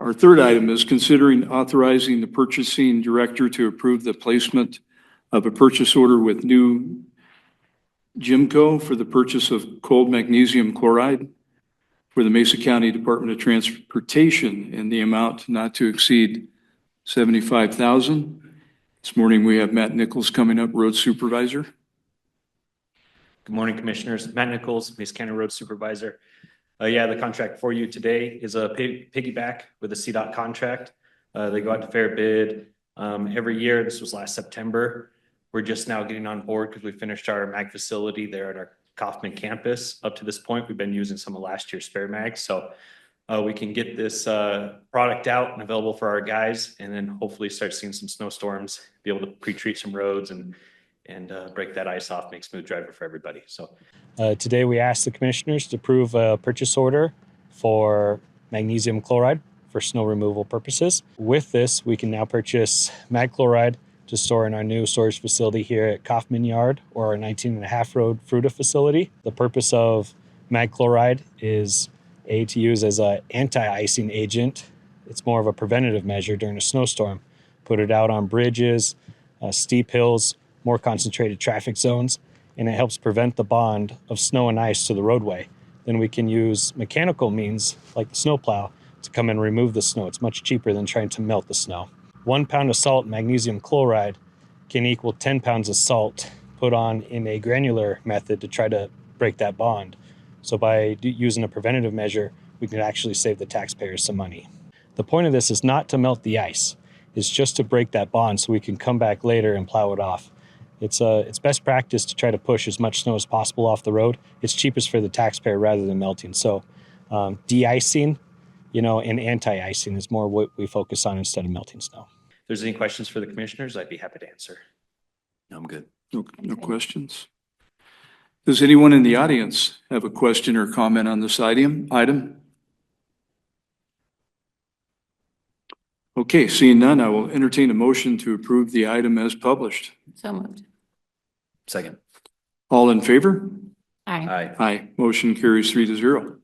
Our third item is considering authorizing the purchasing director to approve the placement of a purchase order with new Jimco for the purchase of cold magnesium chloride for the Mesa County Department of Transportation in the amount not to exceed $75,000. This morning we have Matt Nichols coming up, road supervisor. Good morning, Commissioners. Matt Nichols, Mesa County Road Supervisor. The contract for you today is a piggyback with a CDOT contract. They go out to fair bid every year. This was last September. We're just now getting on board because we finished our mag facility there at our Kaufman campus. Up to this point, we've been using some of last year's spare mags. So we can get this product out and available for our guys, and then hopefully start seeing some snowstorms, be able to pre-treat some roads and break that ice off, make smooth driving for everybody. So today we asked the commissioners to approve a purchase order for magnesium chloride for snow removal purposes. With this, we can now purchase mag chloride to store in our new storage facility here at Kaufman Yard or our 19.5 Road Fruta facility. The purpose of mag chloride is to use as an anti-icing agent. It's more of a preventative measure during a snowstorm. Put it out on bridges, steep hills, more concentrated traffic zones, and it helps prevent the bond of snow and ice to the roadway. Then we can use mechanical means like the snowplow to come and remove the snow. It's much cheaper than trying to melt the snow. 1 pound of salt magnesium chloride can equal 10 pounds of salt put on in a granular method to try to break that bond. So by using a preventative measure, we can actually save the taxpayers some money. The point of this is not to melt the ice. It's just to break that bond so we can come back later and plow it off. It's best practice to try to push as much snow as possible off the road. It's cheapest for the taxpayer rather than melting. So de-icing, and anti-icing is more what we focus on instead of melting snow. if there's any questions for the commissioners, I'd be happy to answer. I'm good. No questions. Does anyone in the audience have a question or comment on this item? Okay, seeing none, I will entertain a motion to approve the item as published. So moved. Second. All in favor? Aye. Aye. Aye. Motion carries 3-0.